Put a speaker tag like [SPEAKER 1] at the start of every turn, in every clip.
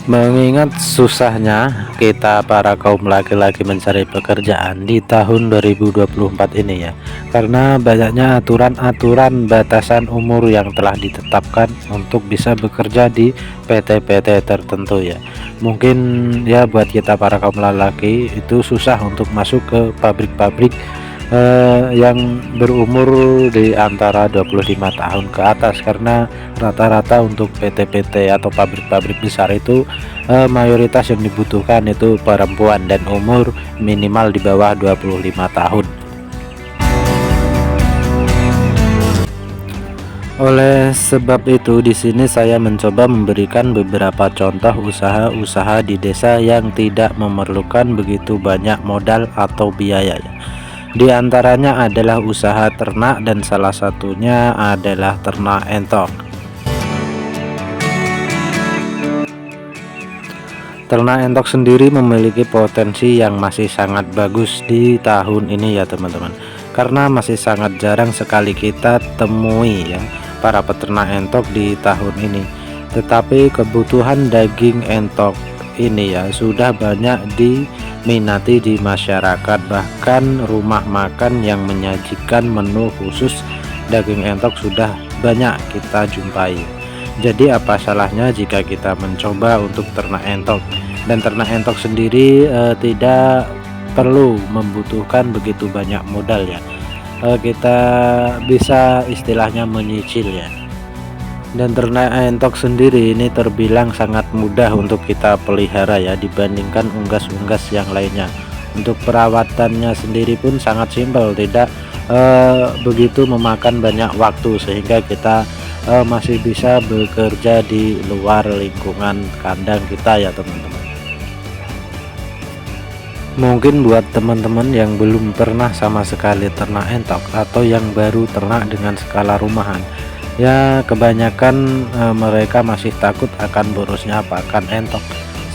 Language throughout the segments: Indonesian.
[SPEAKER 1] Mengingat susahnya kita para kaum laki-laki mencari pekerjaan di tahun 2024 ini ya, karena banyaknya aturan-aturan batasan umur yang telah ditetapkan untuk bisa bekerja di PT-PT tertentu ya. Mungkin ya buat kita para kaum lelaki itu susah untuk masuk ke pabrik-pabrik yang berumur di antara 25 tahun ke atas, karena rata-rata untuk PT-PT atau pabrik-pabrik besar itu mayoritas yang dibutuhkan itu perempuan dan umur minimal di bawah 25 tahun. Oleh sebab itu di sini saya mencoba memberikan beberapa contoh usaha-usaha di desa yang tidak memerlukan begitu banyak modal atau biaya ya. Di antaranya adalah usaha ternak dan salah satunya adalah ternak entok. Ternak entok sendiri memiliki potensi yang masih sangat bagus di tahun ini ya teman-teman, karena masih sangat jarang sekali kita temui ya para peternak entok di tahun ini. Tetapi kebutuhan daging entok ini ya sudah banyak diminati di masyarakat, bahkan rumah makan yang menyajikan menu khusus daging entok sudah banyak kita jumpai. Jadi apa salahnya jika kita mencoba untuk ternak entok? Dan ternak entok sendiri tidak perlu membutuhkan begitu banyak modal ya. Kita bisa istilahnya menyicil ya. Dan ternak entok sendiri ini terbilang sangat mudah untuk kita pelihara ya dibandingkan unggas-unggas yang lainnya. Untuk perawatannya sendiri pun sangat simpel, tidak begitu memakan banyak waktu, sehingga kita masih bisa bekerja di luar lingkungan kandang kita ya teman-teman. Mungkin buat teman-teman yang belum pernah sama sekali ternak entok atau yang baru ternak dengan skala rumahan ya, kebanyakan mereka masih takut akan borosnya pakan entok,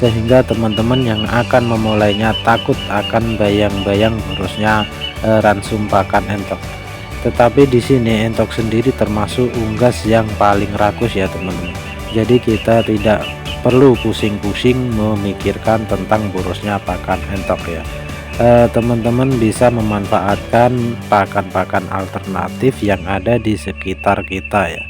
[SPEAKER 1] sehingga teman-teman yang akan memulainya takut akan bayang-bayang borosnya ransum pakan entok. Tetapi di sini entok sendiri termasuk unggas yang paling rakus ya teman-teman. Jadi kita tidak perlu pusing-pusing memikirkan tentang borosnya pakan entok ya. Teman-teman bisa memanfaatkan pakan-pakan alternatif yang ada di sekitar kita ya.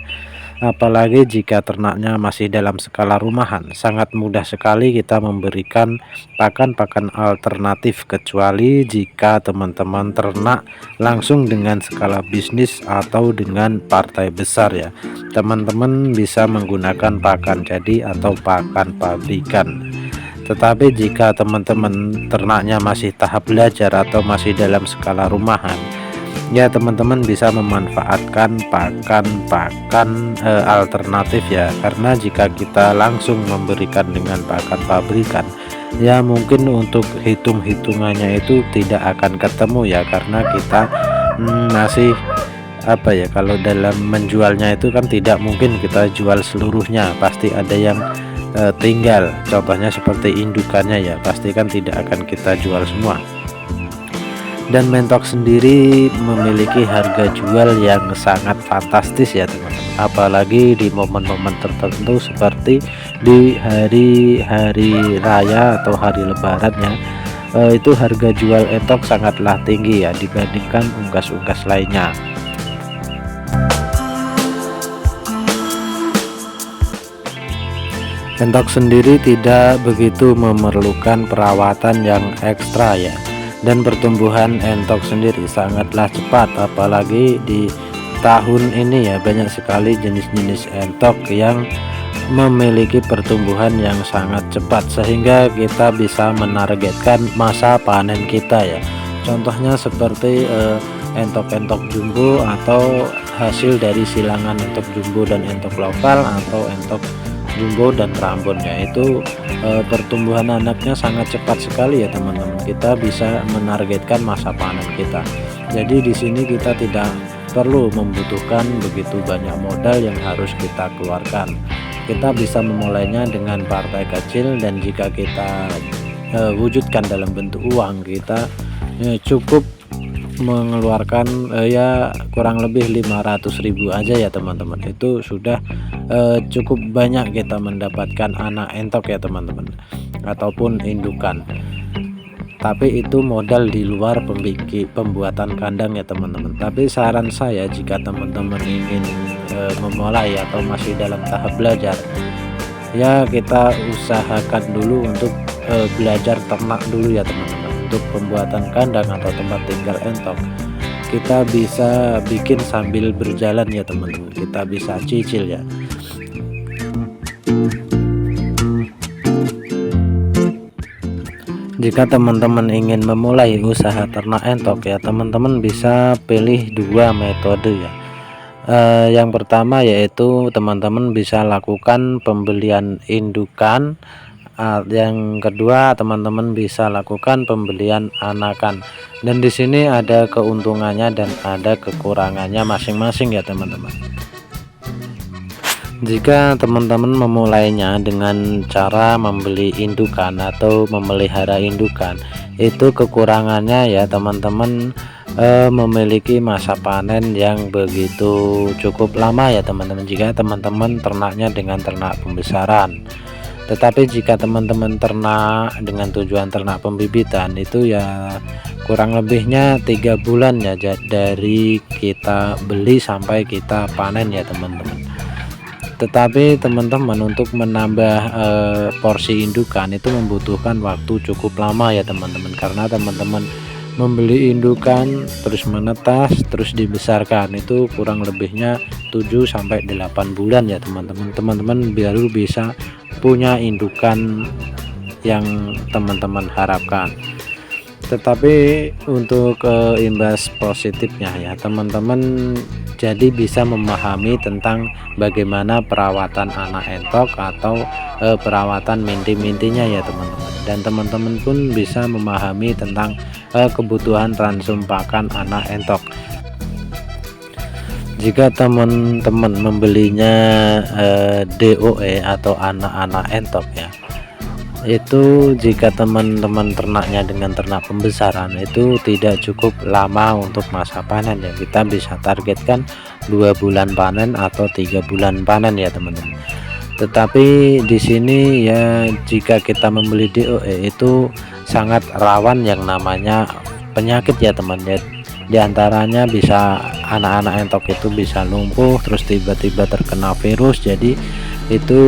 [SPEAKER 1] Apalagi jika ternaknya masih dalam skala rumahan, sangat mudah sekali kita memberikan pakan-pakan alternatif, kecuali jika teman-teman ternak langsung dengan skala bisnis atau dengan partai besar ya. Teman-teman bisa menggunakan pakan jadi atau pakan pabrikan. Tetapi jika teman-teman ternaknya masih tahap belajar atau masih dalam skala rumahan ya, teman-teman bisa memanfaatkan pakan-pakan alternatif ya, karena jika kita langsung memberikan dengan pakan pabrikan ya, mungkin untuk hitung-hitungannya itu tidak akan ketemu ya, karena kita masih apa ya, kalau dalam menjualnya itu kan tidak mungkin kita jual seluruhnya, pasti ada yang tinggal. Contohnya seperti indukannya ya, pasti kan tidak akan kita jual semua. Dan mentok sendiri memiliki harga jual yang sangat fantastis ya teman-teman, apalagi di momen-momen tertentu seperti di hari-hari raya atau hari lebaran ya. Itu harga jual entok sangatlah tinggi ya dibandingkan unggas-unggas lainnya. Entok sendiri tidak begitu memerlukan perawatan yang ekstra ya, dan pertumbuhan entok sendiri sangatlah cepat, apalagi di tahun ini ya banyak sekali jenis-jenis entok yang memiliki pertumbuhan yang sangat cepat, sehingga kita bisa menargetkan masa panen kita ya. Contohnya seperti entok-entok jumbo atau hasil dari silangan entok jumbo dan entok lokal, atau entok jumbo dan rambonnya itu pertumbuhan anaknya sangat cepat sekali ya teman-teman. Kita bisa menargetkan masa panen kita. Jadi di sini kita tidak perlu membutuhkan begitu banyak modal yang harus kita keluarkan. Kita bisa memulainya dengan partai kecil, dan jika kita wujudkan dalam bentuk uang, kita cukup mengeluarkan ya kurang lebih 500.000 aja ya teman-teman. Itu sudah cukup banyak kita mendapatkan anak entok ya teman-teman, ataupun indukan. Tapi itu modal di luar pembuatan kandang ya teman-teman. Tapi saran saya, jika teman-teman ingin memulai atau masih dalam tahap belajar, ya kita usahakan dulu untuk belajar ternak dulu ya teman-teman. Untuk pembuatan kandang atau tempat tinggal entok, kita bisa bikin sambil berjalan ya teman-teman. Kita bisa cicil ya. Jika teman-teman ingin memulai usaha ternak entok ya, teman-teman bisa pilih dua metode ya. Yang pertama yaitu teman-teman bisa lakukan pembelian indukan. Yang kedua, teman-teman bisa lakukan pembelian anakan. Dan di sini ada keuntungannya dan ada kekurangannya masing-masing ya teman-teman. Jika teman-teman memulainya dengan cara membeli indukan atau memelihara indukan, itu kekurangannya ya teman-teman, memiliki masa panen yang begitu cukup lama ya teman-teman, jika teman-teman ternaknya dengan ternak pembesaran. Tetapi jika teman-teman ternak dengan tujuan ternak pembibitan, itu ya kurang lebihnya 3 bulan ya dari kita beli sampai kita panen ya teman-teman. Tetapi teman-teman untuk menambah porsi indukan itu membutuhkan waktu cukup lama ya teman-teman, karena teman-teman membeli indukan terus menetas terus dibesarkan, itu kurang lebihnya 7 sampai 8 bulan ya teman-teman. Teman-teman baru bisa punya indukan yang teman-teman harapkan. Tetapi untuk imbas positifnya ya teman-teman, jadi bisa memahami tentang bagaimana perawatan anak entok atau perawatan minti-mintinya ya teman-teman. Dan teman-teman pun bisa memahami tentang kebutuhan ransum pakan anak entok. Jika teman-teman membelinya DOE atau anak-anak entok ya, itu jika teman-teman ternaknya dengan ternak pembesaran, itu tidak cukup lama untuk masa panen ya. Kita bisa targetkan 2 bulan panen atau 3 bulan panen ya teman-teman. Tetapi di sini ya, jika kita membeli DOE itu sangat rawan yang namanya penyakit ya teman ya. Di antaranya bisa anak-anak entok itu bisa lumpuh, terus tiba-tiba terkena virus, jadi itu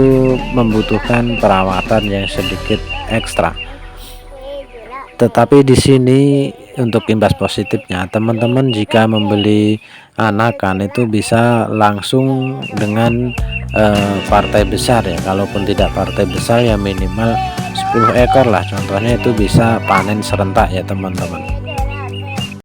[SPEAKER 1] membutuhkan perawatan yang sedikit ekstra. Tetapi di sini untuk imbas positifnya, teman-teman jika membeli anakan itu bisa langsung dengan partai besar ya. Kalaupun tidak partai besar ya minimal 10 ekor lah, contohnya itu bisa panen serentak ya teman-teman.